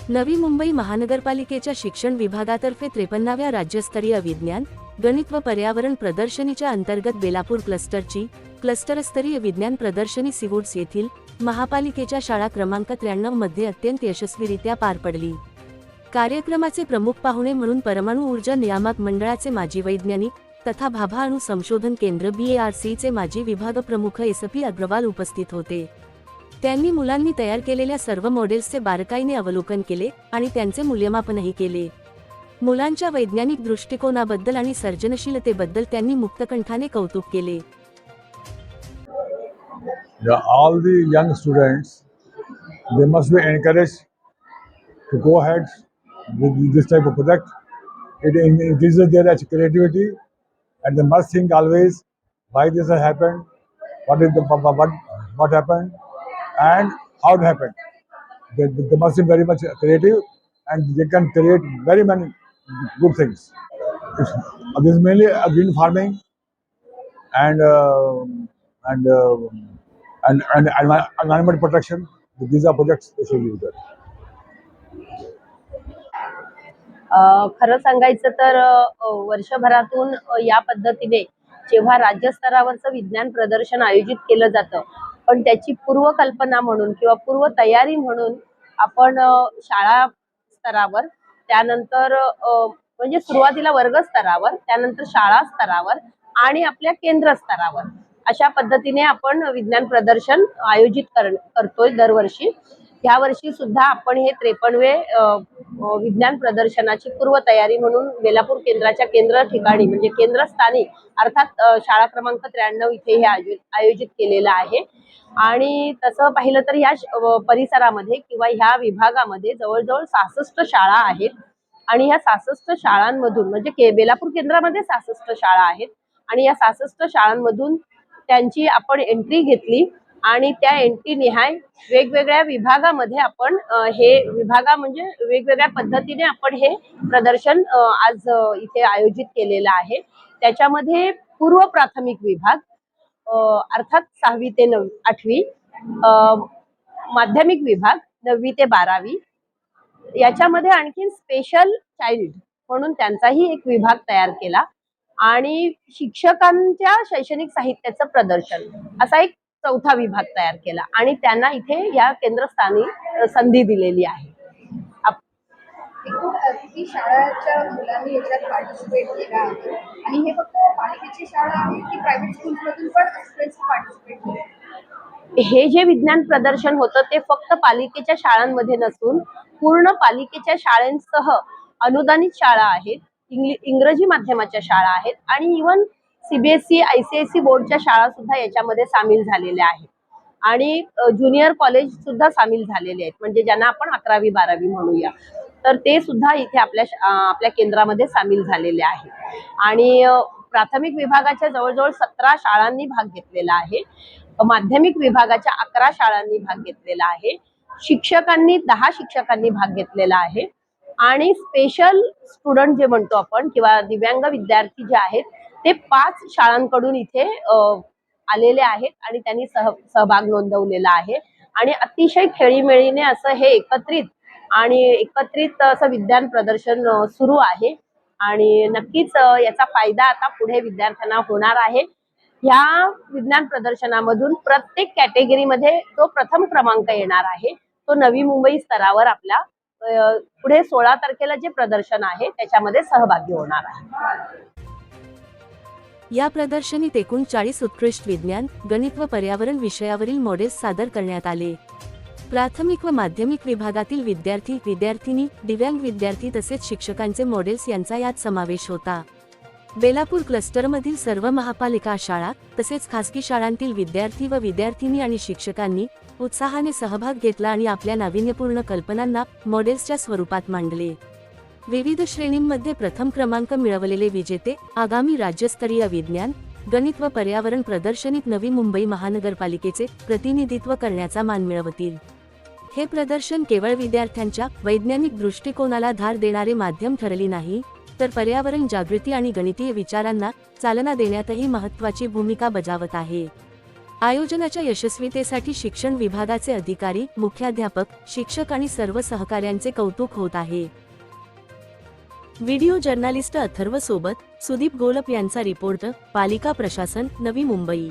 नवी मुंबई महानगरपालिकेच्या शिक्षण विभागातर्फे 53व्या राज्यस्तरीय विज्ञान, गणित व पर्यावरण प्रदर्शनीच्या अंतर्गत बेलापूर क्लस्टरची क्लस्टरस्तरीय विज्ञान प्रदर्शनी सिवूड्स येथील महापालिकेच्या शाळा क्रमांक 93 मध्ये अत्यंत यशस्वीरित्या पार पडली। कार्यक्रमाचे प्रमुख पाहुणे म्हणून परमाणु ऊर्जा नियामक मंडळाचे माजी वैज्ञानिक तथा भाभा अणु संशोधन केंद्र BARC चे माजी विभाग प्रमुख SP अग्रवाल उपस्थित होते। त्यांनी मुलांनी तयार केलेल्या सर्व मॉडेल्सचे बारकाईने अवलोकन केले आणि त्यांचे मूल्यमापनही केले। मुलांच्या वैज्ञानिक दृष्टिकोनाबद्दल आणि सर्जनशीलतेबद्दल त्यांनी मुक्तकंठाने कौतुक केले। All the young students, they must be encouraged to go ahead with this type of project. It increases their creativity, and they must think always why this has happened, what happened, and how it happened. They must be very much creative, and they can create very many good things. This is mainly green farming and environment protection. These are projects they should use that. खरं सांगायचं तर वर्षभरातून या पद्धतीने जेव्हा राज्यस्तरावरचं विज्ञान प्रदर्शन आयोजित केलं जातं, पण त्याची पूर्वकल्पना म्हणून किंवा पूर्व तयारी म्हणून आपण शाळा स्तरावर, त्यानंतर म्हणजे सुरुवातीला वर्ग स्तरावर, त्यानंतर शाळा स्तरावर आणि आपल्या केंद्र स्तरावर अशा पद्धतीने आपण विज्ञान प्रदर्शन आयोजित करतोय दरवर्षी। या वर्षी सुद्धा आपण हे 53वे विज्ञान प्रदर्शनाची पूर्वतयारी म्हणून बेलापूर केंद्राच्या केंद्र ठिकाणी म्हणजे केंद्रस्थानी अर्थात शाळा क्रमांक 93 इथे हे आयोजित केलेलं आहे। आणि तसं पाहिलं तर या परिसरामध्ये किंवा ह्या विभागामध्ये जवळजवळ 66 शाळा आहेत आणि या 66 शाळांमधून म्हणजे बेलापूर केंद्रामध्ये 66 शाळा आहेत आणि या 66 शाळांमधून त्यांची आपण एंट्री घेतली आणि त्या एंट्री निहाय वेगवेगळ्या विभागामध्ये आपण म्हणजे वेगवेगळ्या पद्धतीने आपण हे प्रदर्शन आज इथे आयोजित केलेलं आहे। त्याच्यामध्ये पूर्व प्राथमिक विभाग अर्थात 6वी ते 8वी, माध्यमिक विभाग 9वी ते 12वी, याच्यामध्ये आणखी स्पेशल चाइल्ड म्हणून त्यांचाही एक विभाग तयार केला आणि शिक्षकांच्या शैक्षणिक साहित्याचं प्रदर्शन असा एक 4था विभाग तयार केला आणि त्यांना इथे या केंद्रस्थानी संधी दिलेली आहे। किती शाळाच्या मुलांनी याच्यात पार्टिसिपेट केला आहे आणि हे फक्त पालिकेची शाळा आहे की प्रायव्हेट स्कूल्समधून पण स्टुडंट्स पार्टिसिपेट केले? हे जे विज्ञान प्रदर्शन होतं ते फक्त पालिकेच्या शाळांमध्ये नसून पूर्ण पालिकेच्या शाळांसह अनुदानित शाळा आहेत, इंग्रजी माध्यमाच्या शाळा आहेत आणि इव्हन CBSE ICSE बोर्डच्या शाळा सुद्धा याच्यामध्ये सामील झालेल्या आहेत आणि ज्युनियर कॉलेज सुद्धा सामील झालेले आहेत, म्हणजे ज्यांना आपण 11वी 12वी म्हणूया, तर ते सुद्धा इथे आपल्या केंद्रामध्ये सामील झालेले आहेत। आणि प्राथमिक विभागाच्या जवळजवळ 17 शाळांनी भाग घेतलेला आहे, माध्यमिक विभागाच्या 11 शाळांनी भाग घेतलेला आहे, 10 शिक्षकांनी भाग घेतलेला आहे आणि स्पेशल स्टुडंट जे म्हणतो आपण किंवा दिव्यांग विद्यार्थी जे आहेत ते 5 शाळांकडून इथे आलेले आहेत आणि त्यांनी सहभाग नोंदवलेला आहे आणि अतिशय खेळीमेळीने असं हे एकत्रित असं विज्ञान प्रदर्शन सुरू आहे आणि नक्कीच याचा फायदा आता पुढे विद्यार्थ्यांना होणार आहे। या विज्ञान प्रदर्शनामधून प्रत्येक कॅटेगरीमध्ये जो प्रथम क्रमांक येणार आहे तो नवी मुंबई स्तरावर आपल्या पुढे 16 तारखेला जे प्रदर्शन आहे त्याच्यामध्ये सहभागी होणार आहे। या प्रदर्शनीत एकूण 40 उत्कृष्ट विज्ञान, गणित व पर्यावरण विषयावरील मॉडेल्स सादर करण्यात आले। प्राथमिक व माध्यमिक विभागातील विद्यार्थी, दिव्यांग विद्यार्थी तसेच शिक्षकांचे मॉडेल्स यांचा यात समावेश होता। बेलापूर क्लस्टरमधील सर्व महापालिका शाळा तसेच खासगी शाळांतील विद्यार्थी व विद्यार्थिनी आणि शिक्षकांनी उत्साहाने सहभाग घेतला आणि आपल्या नाविन्यपूर्ण कल्पनांना मॉडेल्सच्या स्वरूपात मांडले। विविध श्रेणींमध्ये प्रथम क्रमांक मिळवलेले विजेते आगामी राज्यस्तरीय विज्ञान, गणित व पर्यावरण प्रदर्शनीत नवी मुंबई महानगरपालिकेचे प्रतिनिधित्व करण्याचा मान मिळवतील। हे प्रदर्शन केवळ विद्यार्थ्यांच्या वैज्ञानिक दृष्टिकोनाला धार देणारे माध्यम ठरली नाही, तर पर्यावरण जागृती आणि गणितीय विचारांना चालना देण्यातही महत्त्वाची भूमिका बजावत आहे। आयोजनाच्या यशस्वीतेसाठी शिक्षण विभागाचे अधिकारी, मुख्याध्यापक, शिक्षक आणि सर्व सहकाऱ्यांचे कौतुक होत आहे. व्हिडिओ जर्नालिस्ट अथर्व सोबत सुदीप गोलप यांचा रिपोर्ट, पालिका प्रशासन, नवी मुंबई.